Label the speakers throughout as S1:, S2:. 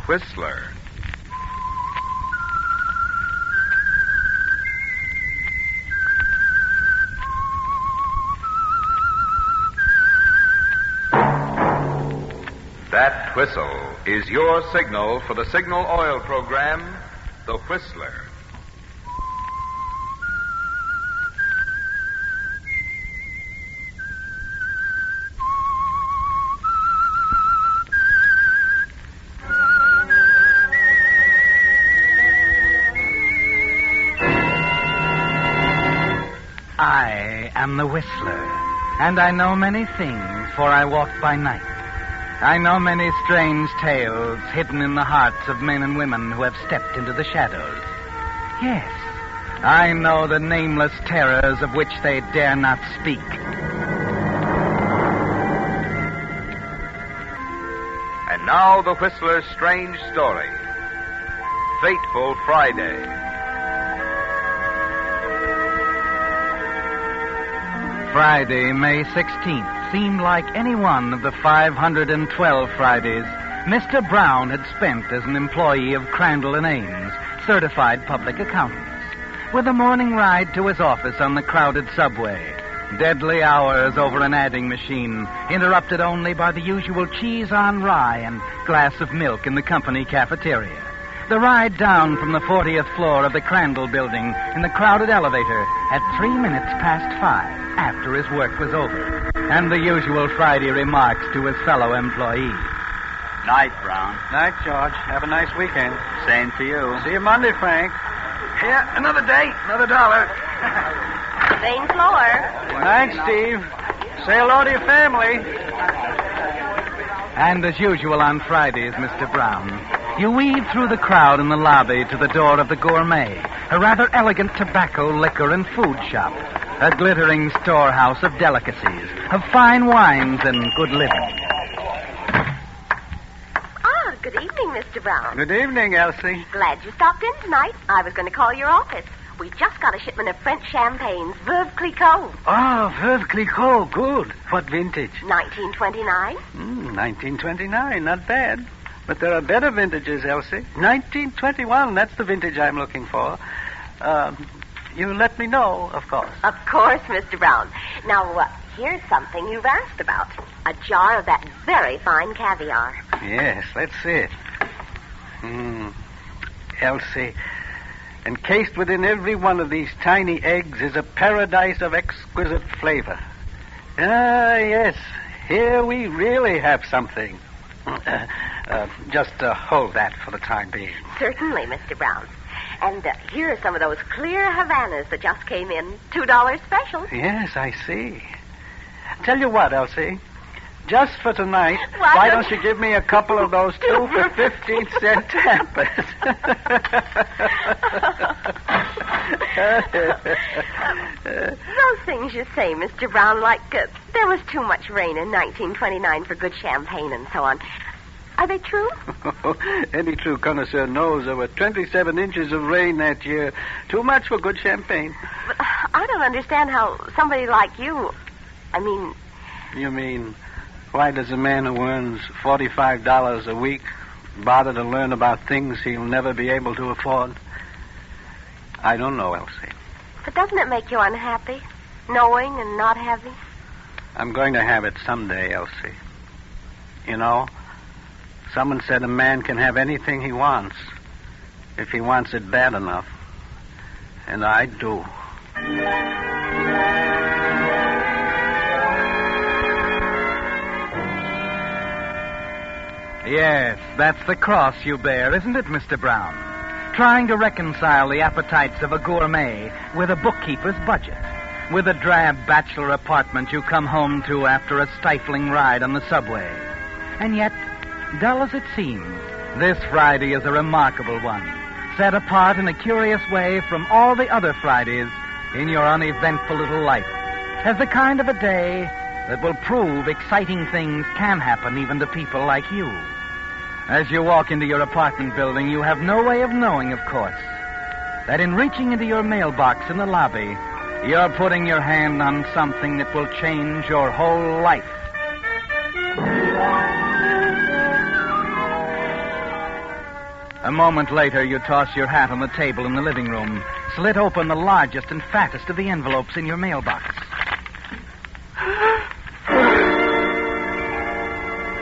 S1: Whistler. That whistle is your signal for the signal oil program, The Whistler.
S2: I am the Whistler, and I know many things, for I walk by night. I know many strange tales hidden in the hearts of men and women who have stepped into the shadows. Yes, I know the nameless terrors of which they dare not speak.
S1: And now the Whistler's strange story, Fateful Friday.
S2: Friday, May 16th, seemed like any one of the 512 Fridays Mr. Brown had spent as an employee of Crandall and Ames, certified public accountants, with a morning ride to his office on the crowded subway, deadly hours over an adding machine, interrupted only by the usual cheese on rye and glass of milk in the company cafeteria. The ride down from the 40th floor of the Crandall building in the crowded elevator at 3 minutes past 5 after his work was over. And the usual Friday remarks to his fellow employee.
S3: Night, Brown.
S4: Night, George. Have a nice weekend.
S3: Same to you.
S4: See you Monday, Frank.
S5: Here, another day, another $1.
S6: Same floor.
S4: Night, Steve. Say hello to your family.
S2: And as usual on Fridays, Mr. Brown, you weave through the crowd in the lobby to the door of the Gourmet, a rather elegant tobacco, liquor, and food shop, a glittering storehouse of delicacies, of fine wines and good living.
S6: Ah, good evening, Mr. Brown.
S4: Good evening, Elsie.
S6: Glad you stopped in tonight. I was going to call your office. We just got a shipment of French champagnes, Veuve Clicquot.
S4: Oh, Veuve Clicquot. Good. What vintage?
S6: 1929.
S4: 1929. Not bad. But there are better vintages, Elsie. 1921. That's the vintage I'm looking for. You let me know, of course.
S6: Of course, Mr. Brown. Now, here's something you've asked about. A jar of that very fine caviar.
S4: Yes, let's see it. Elsie, encased within every one of these tiny eggs is a paradise of exquisite flavor. Ah, yes, here we really have something. Just hold that for the time being.
S6: Certainly, Mr. Brown. And here are some of those clear Havanas that just came in. $2 special.
S4: Yes, I see. Tell you what, Elsie. Just for tonight, why don't you give me a couple of those 2 for 15-cent tampers?
S6: Those things you say, Mr. Brown, like there was too much rain in 1929 for good champagne and so on. Are they true?
S4: Any true connoisseur knows there were 27 inches of rain that year. Too much for good champagne.
S6: But I don't understand how somebody like you...
S4: You mean, why does a man who earns $45 a week bother to learn about things he'll never be able to afford? I don't know, Elsie.
S6: But doesn't it make you unhappy, knowing and not having?
S4: I'm going to have it someday, Elsie. You know, someone said a man can have anything he wants if he wants it bad enough. And I do.
S2: Yes, that's the cross you bear, isn't it, Mr. Brown? Trying to reconcile the appetites of a gourmet with a bookkeeper's budget, with a drab bachelor apartment you come home to after a stifling ride on the subway. And yet, dull as it seems, this Friday is a remarkable one, set apart in a curious way from all the other Fridays in your uneventful little life, as the kind of a day that will prove exciting things can happen even to people like you. As you walk into your apartment building, you have no way of knowing, of course, that in reaching into your mailbox in the lobby, you're putting your hand on something that will change your whole life. A moment later, you toss your hat on the table in the living room, slit open the largest and fattest of the envelopes in your mailbox.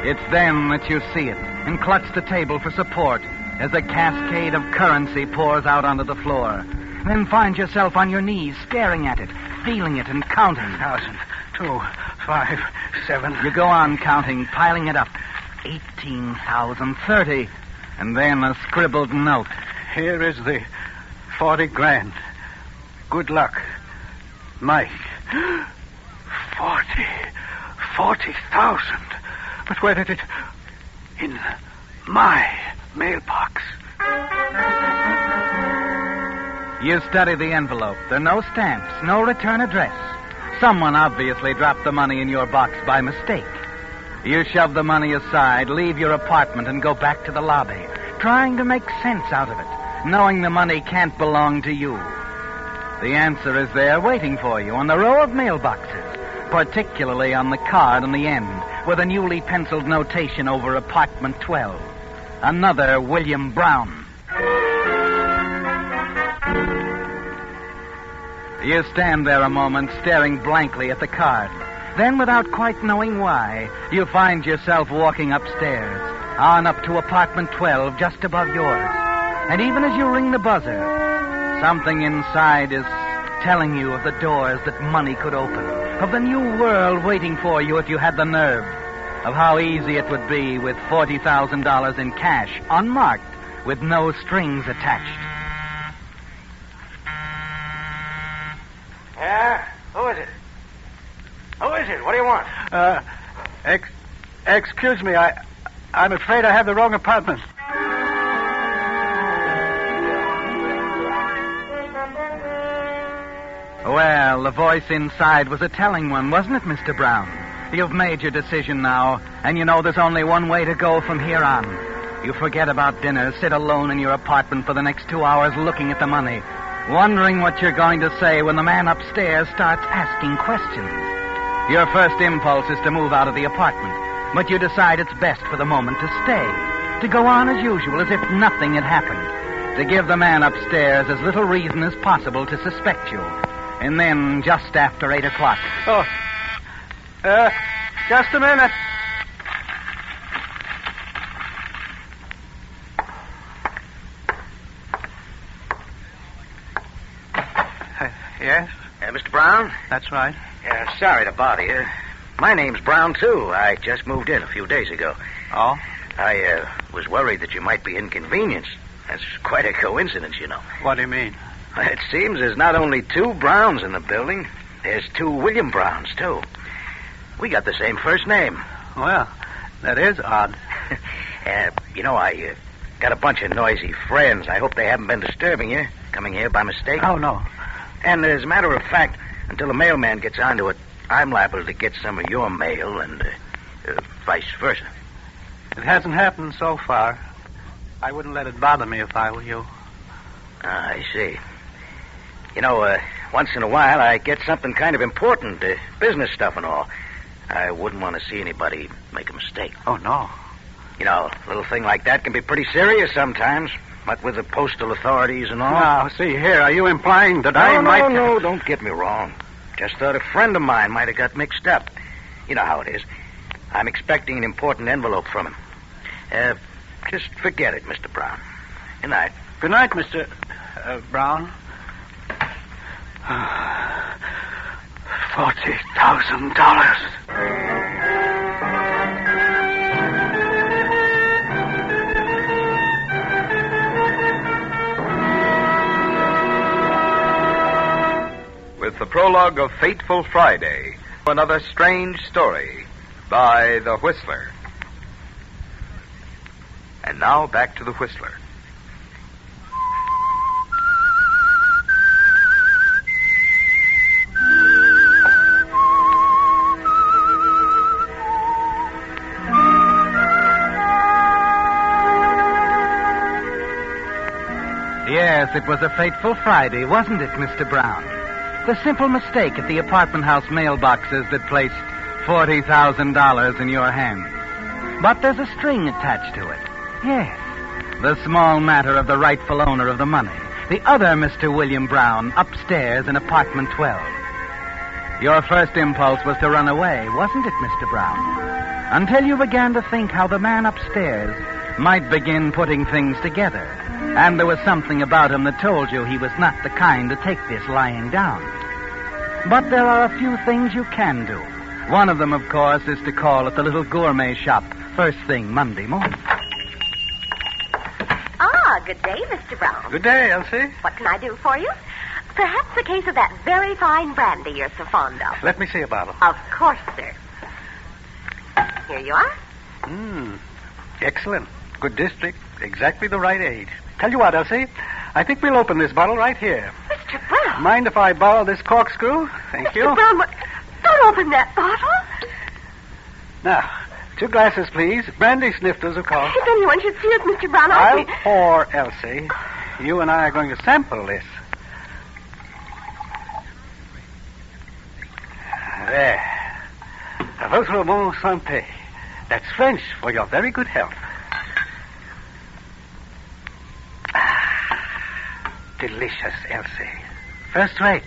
S2: It's then that you see it and clutch the table for support as a cascade of currency pours out onto the floor. Then find yourself on your knees, staring at it, feeling it, and counting.
S4: 1,000, 2, 5, 7.
S2: You go on counting, piling it up. 18,000, 30, and then a scribbled note.
S4: Here is the 40 grand. Good luck, Mike. 40,000. But where did it... In my mailbox.
S2: You study the envelope. There are no stamps, no return address. Someone obviously dropped the money in your box by mistake. You shove the money aside, leave your apartment, and go back to the lobby, trying to make sense out of it, knowing the money can't belong to you. The answer is there waiting for you on the row of mailboxes, particularly on the card on the end, with a newly penciled notation over apartment 12. Another William Brown. You stand there a moment, staring blankly at the card. Then, without quite knowing why, you find yourself walking upstairs, on up to apartment 12, just above yours. And even as you ring the buzzer, something inside is telling you of the doors that money could open, of the new world waiting for you if you had the nerve, of how easy it would be with $40,000 in cash, unmarked, with no strings attached.
S5: Yeah? Who is it? Who is it? What do you want?
S4: Excuse me, I'm afraid I have the wrong apartment.
S2: Well, the voice inside was a telling one, wasn't it, Mr. Brown? You've made your decision now, and you know there's only one way to go from here on. You forget about dinner, sit alone in your apartment for the next 2 hours looking at the money, wondering what you're going to say when the man upstairs starts asking questions. Your first impulse is to move out of the apartment, but you decide it's best for the moment to stay, to go on as usual, as if nothing had happened, to give the man upstairs as little reason as possible to suspect you. And then, just after 8 o'clock...
S4: Oh, just a minute. Yes?
S5: Mr. Brown?
S4: That's right.
S5: Sorry to bother you. My name's Brown, too. I just moved in a few days ago.
S4: Oh?
S5: I was worried that you might be inconvenienced. That's quite a coincidence, you know.
S4: What do you mean?
S5: It seems there's not only 2 Browns in the building. There's 2 William Browns, too. We got the same first name.
S4: Well, that is odd.
S5: I got a bunch of noisy friends. I hope they haven't been disturbing you, coming here by mistake.
S4: Oh, no.
S5: And as a matter of fact, until the mailman gets onto it, I'm liable to get some of your mail and vice versa.
S4: It hasn't happened so far. I wouldn't let it bother me if I were you.
S5: I see. Once in a while I get something kind of important, business stuff and all. I wouldn't want to see anybody make a mistake.
S4: Oh, no.
S5: A little thing like that can be pretty serious sometimes, what with the postal authorities and all.
S4: Now, see here, are you implying that I might...
S5: No, don't get me wrong. Just thought a friend of mine might have got mixed up. You know how it is. I'm expecting an important envelope from him. Just forget it, Mr. Brown. Good night.
S4: Good night, Mr. Brown. $40,000.
S1: With the prologue of Fateful Friday, another strange story by The Whistler. And now back to The Whistler.
S2: Yes, it was a fateful Friday, wasn't it, Mr. Brown? The simple mistake at the apartment house mailboxes that placed $40,000 in your hands. But there's a string attached to it. Yes, The small matter of the rightful owner of the money. The other Mr. William Brown, upstairs in apartment 12. Your first impulse was to run away, wasn't it, Mr. Brown? Until you began to think how the man upstairs might begin putting things together. And there was something about him that told you he was not the kind to take this lying down. But there are a few things you can do. One of them, of course, is to call at the little gourmet shop first thing Monday morning.
S6: Ah, good day, Mr. Brown.
S4: Good day, Elsie.
S6: What can I do for you? Perhaps a case of that very fine brandy you're so fond of.
S4: Let me see a bottle.
S6: Of course, sir. Here you are.
S4: Excellent. Good district. Exactly the right age. Tell you what, Elsie. I think we'll open this bottle right here.
S6: Mr. Brown.
S4: Mind if I borrow this corkscrew? Thank you.
S6: Mr. Brown, don't open that bottle.
S4: Now, 2 glasses, please. Brandy snifters, of course.
S6: If anyone should see us, Mr. Brown,
S4: I'll pour, Elsie. You and I are going to sample this. There. A votre bon santé. That's French for your very good health. Delicious, Elsie. First rate.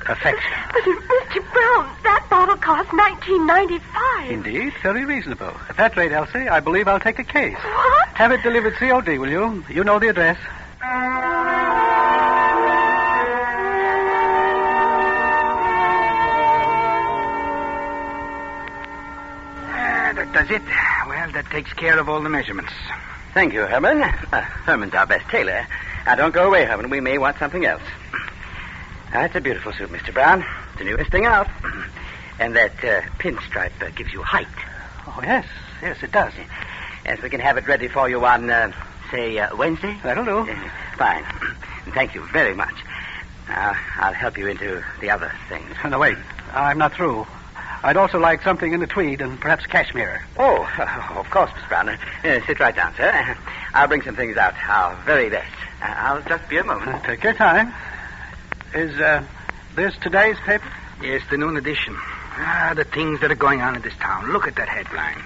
S4: Perfection.
S6: But, Mr. Brown, that bottle cost $19.95.
S4: Indeed, very reasonable. At that rate, Elsie, I believe I'll take a case.
S6: What?
S4: Have it delivered COD, will you? You know the address.
S5: That does it. Well, that takes care of all the measurements.
S3: Thank you, Herman. Herman's our best tailor. Now, don't go away, Herman. We may want something else. That's a beautiful suit, Mr. Brown. It's the newest thing out. And that pinstripe gives you height.
S4: Oh, yes. Yes, it does.
S3: Yes, we can have it ready for you on, say, Wednesday?
S4: That'll do.
S3: Fine. Thank you very much. I'll help you into the other things.
S4: No, wait. I'm not through. I'd also like something in the tweed and perhaps cashmere.
S3: Oh, of course, Mr. Brown. Sit right down, sir. I'll bring some things out. Our very best. I'll just be a moment.
S4: Take your time. Is this today's paper?
S5: Yes, the noon edition. The things that are going on in this town. Look at that headline.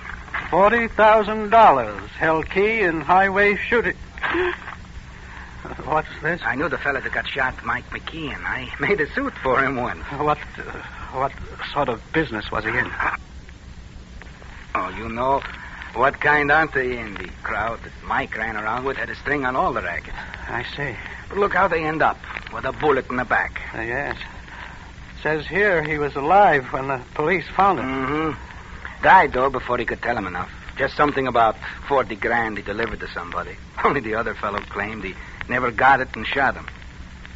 S4: $40,000 held key in highway shooting. What's this?
S5: I knew the fella that got shot, Mike McKeon. I made a suit for him once.
S4: What sort of business was he in?
S5: Oh, you know what kind aren't they in? The crowd that Mike ran around with had a string on all the rackets.
S4: I see.
S5: But look how they end up, with a bullet in the back.
S4: Yes. It says here he was alive when the police found him.
S5: Mm-hmm. Died, though, before he could tell him enough. Just something about 40 grand he delivered to somebody. Only the other fellow claimed he never got it and shot him.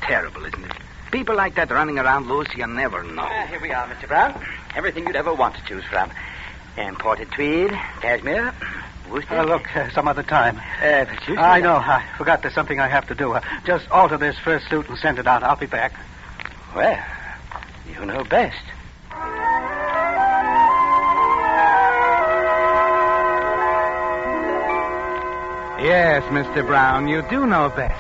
S5: Terrible, isn't it? People like that running around loose, you never know.
S3: Here we are, Mr. Brown. Everything you'd ever want to choose from. Imported tweed, cashmere, worsted.
S4: Look, some other time.
S3: But
S4: I know. I forgot there's something I have to do. Just alter this first suit and send it out. I'll be back.
S3: Well, you know best.
S2: Yes, Mr. Brown, you do know best.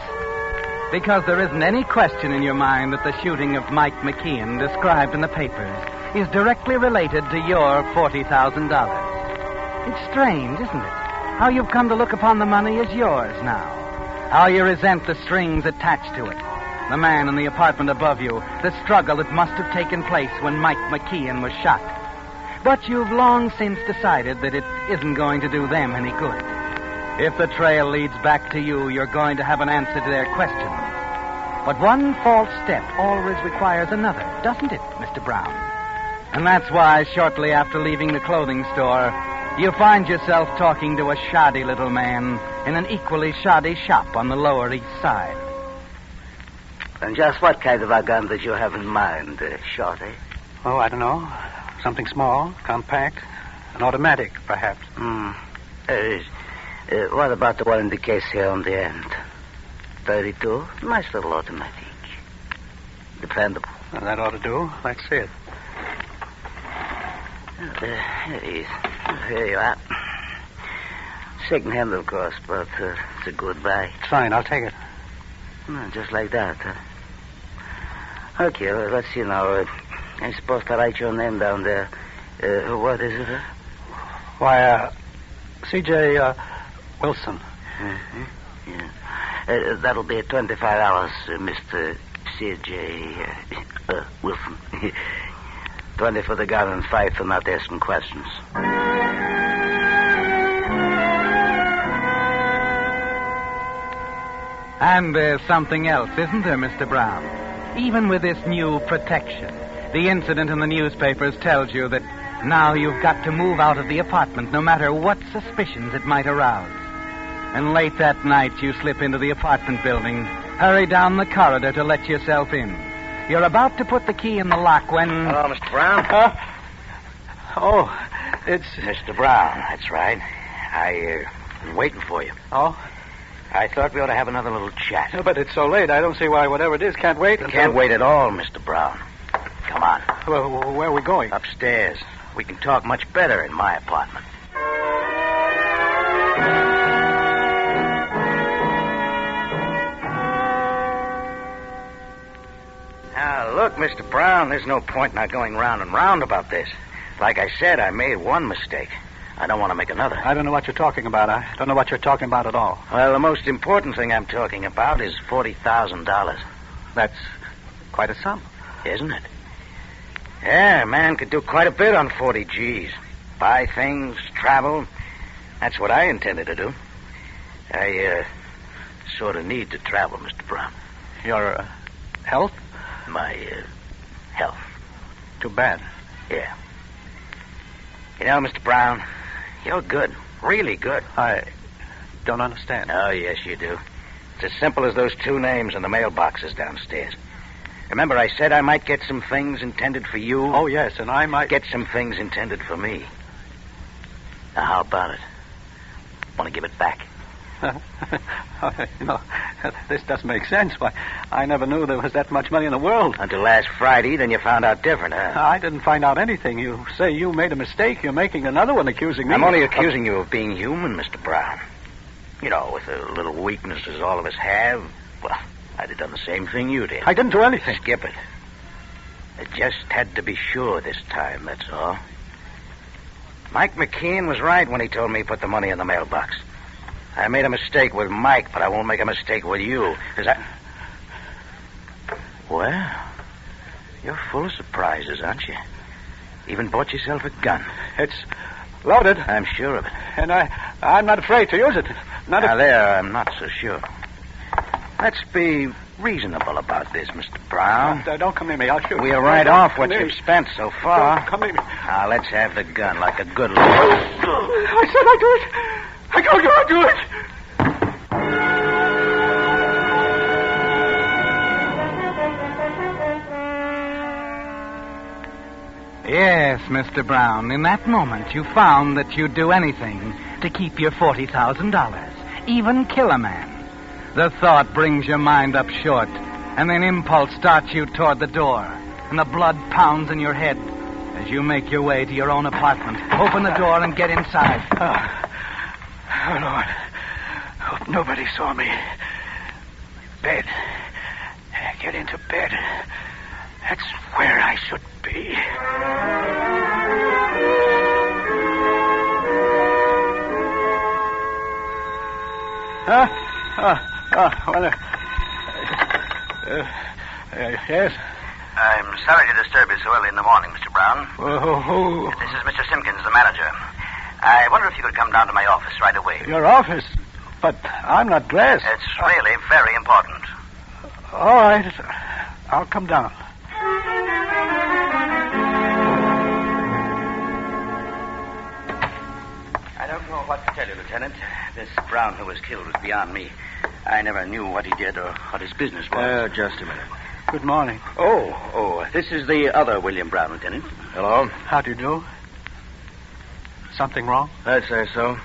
S2: Because there isn't any question in your mind that the shooting of Mike McKeon, described in the papers, is directly related to your $40,000. It's strange, isn't it? How you've come to look upon the money as yours now. How you resent the strings attached to it. The man in the apartment above you, the struggle that must have taken place when Mike McKeon was shot. But you've long since decided that it isn't going to do them any good. If the trail leads back to you, you're going to have an answer to their questions. But one false step always requires another, doesn't it, Mr. Brown? And that's why, shortly after leaving the clothing store, you find yourself talking to a shoddy little man in an equally shoddy shop on the Lower East Side.
S3: And just what kind of a gun did you have in mind, Shorty?
S4: Oh, I don't know. Something small, compact, an automatic, perhaps.
S3: What about the one in the case here on the end? 32? Nice little automatic. Dependable.
S4: Well, that ought to do. Let's see it.
S3: Here it is. Here you are. Second hand, of course, but it's a good buy.
S4: It's fine. I'll take it.
S3: Just like that, huh? Okay, well, let's see now. I'm supposed to write your name down there. What is it, huh?
S4: Why, C.J. Wilson.
S3: Mm-hmm. Yeah. That'll be $25, Mr. C.J. Wilson. 20 for the gun and 5 for not asking questions.
S2: And there's something else, isn't there, Mr. Brown? Even with this new protection, the incident in the newspapers tells you that now you've got to move out of the apartment no matter what suspicions it might arouse. And late that night you slip into the apartment building, hurry down the corridor to let yourself in. You're about to put the key in the lock when...
S5: Hello, Mr. Brown.
S4: It's...
S5: Mr. Brown, that's right. Been waiting for you.
S4: Oh?
S5: I thought we ought to have another little chat.
S4: No, but it's so late. I don't see why whatever it is can't wait until...
S5: Can't wait at all, Mr. Brown. Come on.
S4: Well, where are we going?
S5: Upstairs. We can talk much better in my apartment. Now, look, Mr. Brown, there's no point in our going round and round about this. Like I said, I made one mistake. I don't want to make another.
S4: I don't know what you're talking about. I don't know what you're talking about at all.
S5: Well, the most important thing I'm talking about is $40,000.
S4: That's quite a sum.
S5: Isn't it? Yeah, a man could do quite a bit on 40 G's. Buy things, travel. That's what I intended to do. I sort of need to travel, Mr. Brown.
S4: Your health?
S5: My health.
S4: Too bad.
S5: Yeah. You know, Mr. Brown, you're good. Really good.
S4: I don't understand.
S5: Oh, yes, you do. It's as simple as those 2 names in the mailboxes downstairs. Remember, I said I might get some things intended for you?
S4: Oh, yes, and I might...
S5: Get some things intended for me. Now, how about it? Want to give it back?
S4: This doesn't make sense. Why, I never knew there was that much money in the world.
S5: Until last Friday, then you found out different, huh?
S4: I didn't find out anything. You say you made a mistake. You're making another one accusing me.
S5: I'm only accusing you of being human, Mr. Brown. You know, with the little weaknesses all of us have. Well, I'd have done the same thing you did.
S4: I didn't do anything.
S5: Skip it. I just had to be sure this time, that's all. Mike McKeon was right when he told me he put the money in the mailbox. I made a mistake with Mike, but I won't make a mistake with you. Well, you're full of surprises, aren't you? Even bought yourself a gun.
S4: It's loaded.
S5: I'm sure of it.
S4: And I'm not afraid to use it.
S5: There, I'm not so sure. Let's be reasonable about this, Mr. Brown.
S4: Don't come near me. I'll shoot.
S5: We'll write off what you've spent so far.
S4: Don't come near me.
S5: Now, let's have the gun like a good lord.
S4: I said I'd do it. I told you I'd do it.
S2: Yes, Mr. Brown, in that moment you found that you'd do anything to keep your $40,000, even kill a man. The thought brings your mind up short, and then impulse starts you toward the door, and the blood pounds in your head as you make your way to your own apartment. Open the door and get inside.
S4: Oh, Lord. Hope nobody saw me. Bed. Get into bed. That's where I should be. Yes?
S3: I'm sorry to disturb you so early in the morning, Mr. Brown.
S4: Oh.
S3: This is Mr. Simpkins, the manager. I wonder if you could come down to my office right away.
S4: Your office? But I'm not dressed.
S3: It's really very important.
S4: All right. I'll come down.
S3: I don't know what to tell you, Lieutenant. This Brown who was killed was beyond me. I never knew what he did or what his business was.
S5: Just a minute.
S4: Good morning.
S3: Oh, this is the other William Brown, Lieutenant.
S5: Hello?
S4: How do you do? Something wrong?
S5: I'd say so.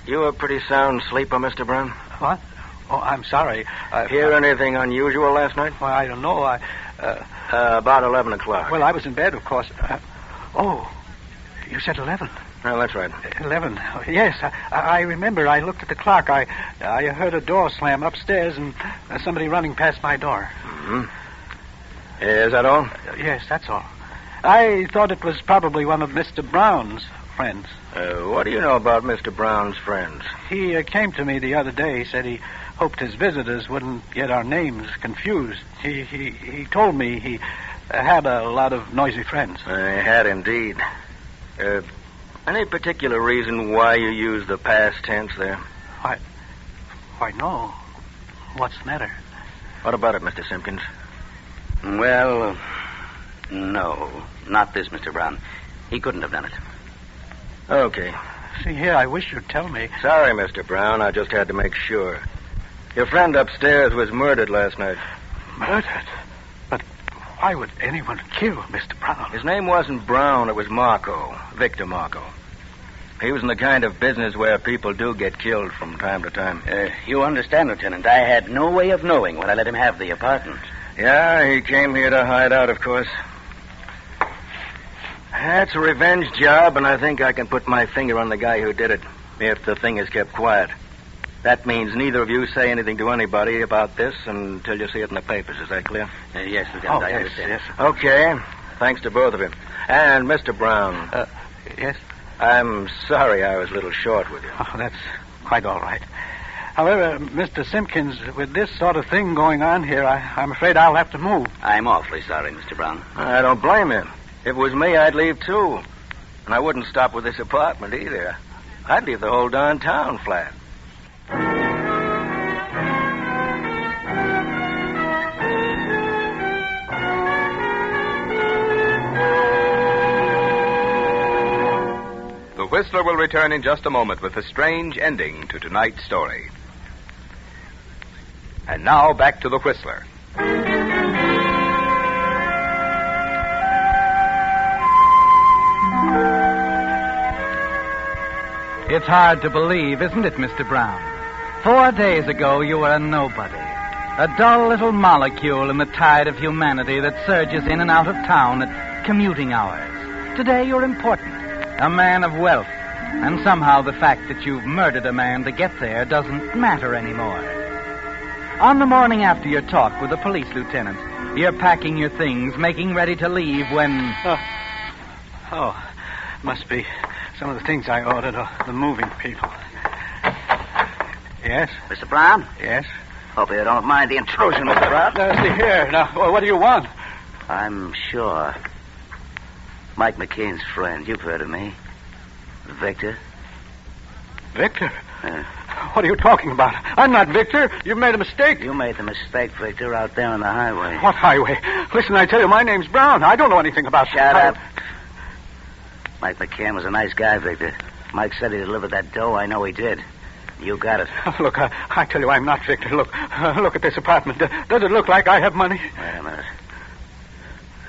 S5: You a pretty sound sleeper, Mr. Brown?
S4: What? Oh, I'm sorry.
S5: Hear anything unusual last night?
S4: Well, I don't know.
S5: About 11 o'clock.
S4: Well, I was in bed, of course. You said 11.
S5: Well, that's right.
S4: 11. Yes, I remember. I looked at the clock. I heard a door slam upstairs and somebody running past my door.
S5: Mm-hmm. Is that all?
S4: Yes, that's all. I thought it was probably one of Mr. Brown's friends.
S5: What do you know about Mr. Brown's friends?
S4: He came to me the other day, said he hoped his visitors wouldn't get our names confused. He told me he had a lot of noisy friends.
S5: I had indeed. Any particular reason why you use the past tense there?
S4: Why, no. What's the matter?
S5: What about it, Mr. Simpkins?
S3: Well, no. Not this, Mr. Brown. He couldn't have done it.
S5: Okay.
S4: See here, I wish you'd tell me.
S5: Sorry, Mr. Brown. I just had to make sure. Your friend upstairs was murdered last night.
S4: Murdered? But why would anyone kill Mr. Brown?
S5: His name wasn't Brown. It was Marco. Victor Marco. He was in the kind of business where people do get killed from time to time.
S3: You understand, Lieutenant. I had no way of knowing when I let him have the apartment.
S5: Yeah, he came here to hide out, of course. That's a revenge job, and I think I can put my finger on the guy who did it, if the thing is kept quiet. That means neither of you say anything to anybody about this until you see it in the papers. Is that clear?
S3: Yes, Lieutenant, I understand.
S4: Yes.
S5: Okay. Thanks to both of you. And Mr. Brown.
S4: Yes?
S5: I'm sorry I was a little short with you.
S4: Oh, that's quite all right. However, Mr. Simpkins, with this sort of thing going on here, I'm afraid I'll have to move.
S3: I'm awfully sorry, Mr. Brown.
S5: I don't blame him. If it was me, I'd leave too. And I wouldn't stop with this apartment either. I'd leave the whole darn town flat.
S1: The Whistler will return in just a moment with a strange ending to tonight's story. And now back to the Whistler.
S2: It's hard to believe, isn't it, Mr. Brown? 4 days ago, you were a nobody. A dull little molecule in the tide of humanity that surges in and out of town at commuting hours. Today, you're important. A man of wealth. And somehow the fact that you've murdered a man to get there doesn't matter anymore. On the morning after your talk with the police lieutenant, you're packing your things, making ready to leave when...
S4: Must be some of the things I ordered or the moving people. Yes?
S3: Mr. Brown?
S4: Yes?
S3: Hope you don't mind the intrusion, Mr. Brown.
S4: See here. Now, what do you want?
S3: I'm sure. Mike McCain's friend. You've heard of me. Victor?
S4: Victor? What are you talking about? I'm not Victor. You've made a mistake.
S3: You made the mistake, Victor, out there on the highway.
S4: What highway? Listen, I tell you, my name's Brown. I don't know anything about...
S3: Shut up. Mike McCann was a nice guy, Victor. Mike said he'd deliver that dough. I know he did. You got it.
S4: Look, I tell you, I'm not Victor. Look at this apartment. Does it look like I have money?
S3: Wait a minute.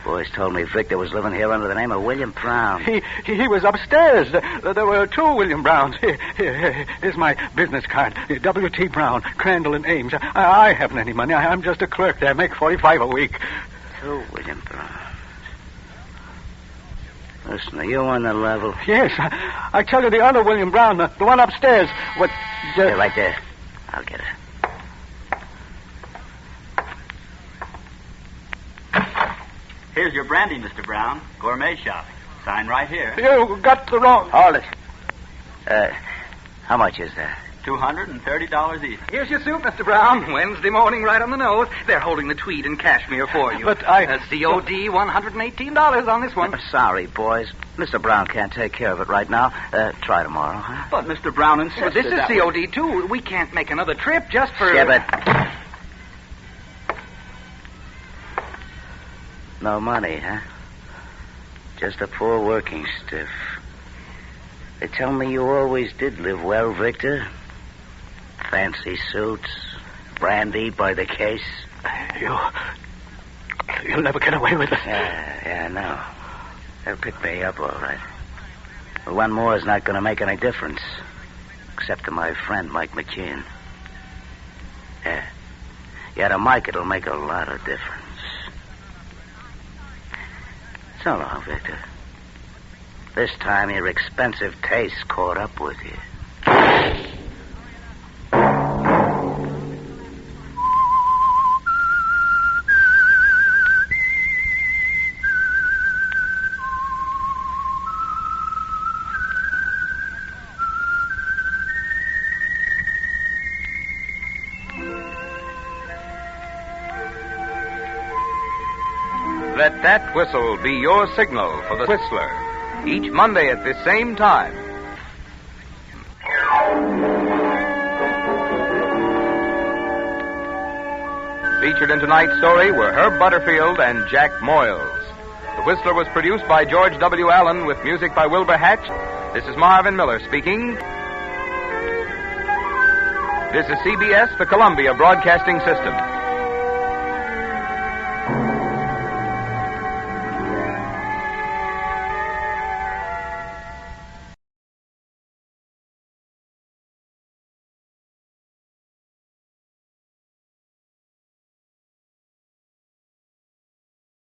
S3: Boys told me Victor was living here under the name of William Brown.
S4: He was upstairs. There were 2 William Browns. Here's my business card. W.T. Brown, Crandall and Ames. I haven't any money. I'm just a clerk there. I make $45 a week.
S3: 2 William Browns. Listen, are you on the level?
S4: Yes. I tell you, the other William Brown, the one upstairs.
S3: Stay right there. I'll get it.
S7: Here's your brandy, Mr. Brown. Gourmet shopping. Sign right here.
S4: You got the wrong...
S3: Hold it. How much is that?
S7: $230 each.
S2: Here's your soup, Mr. Brown. Wednesday morning, right on the nose. They're holding the tweed and cashmere for you.
S4: But
S2: COD, $118 on this one.
S3: Sorry, boys. Mr. Brown can't take care of it right now. Try tomorrow, huh?
S7: But Mr. Brown insisted
S2: This is
S7: that
S2: COD, too. We can't make another trip just for...
S3: Yeah, but... No money, huh? Just a poor working stiff. They tell me you always did live well, Victor. Fancy suits, brandy by the case.
S4: You'll never get away with it.
S3: Yeah, I know. They'll pick me up, all right. But one more is not going to make any difference. Except to my friend, Mike McKean. Yeah, to Mike it'll make a lot of difference. So long, Victor. This time your expensive taste caught up with you.
S1: Let that whistle be your signal for the Whistler. Each Monday at this same time. Featured in tonight's story were Herb Butterfield and Jack Moyles. The Whistler was produced by George W. Allen with music by Wilbur Hatch. This is Marvin Miller speaking. This is CBS, the Columbia Broadcasting System.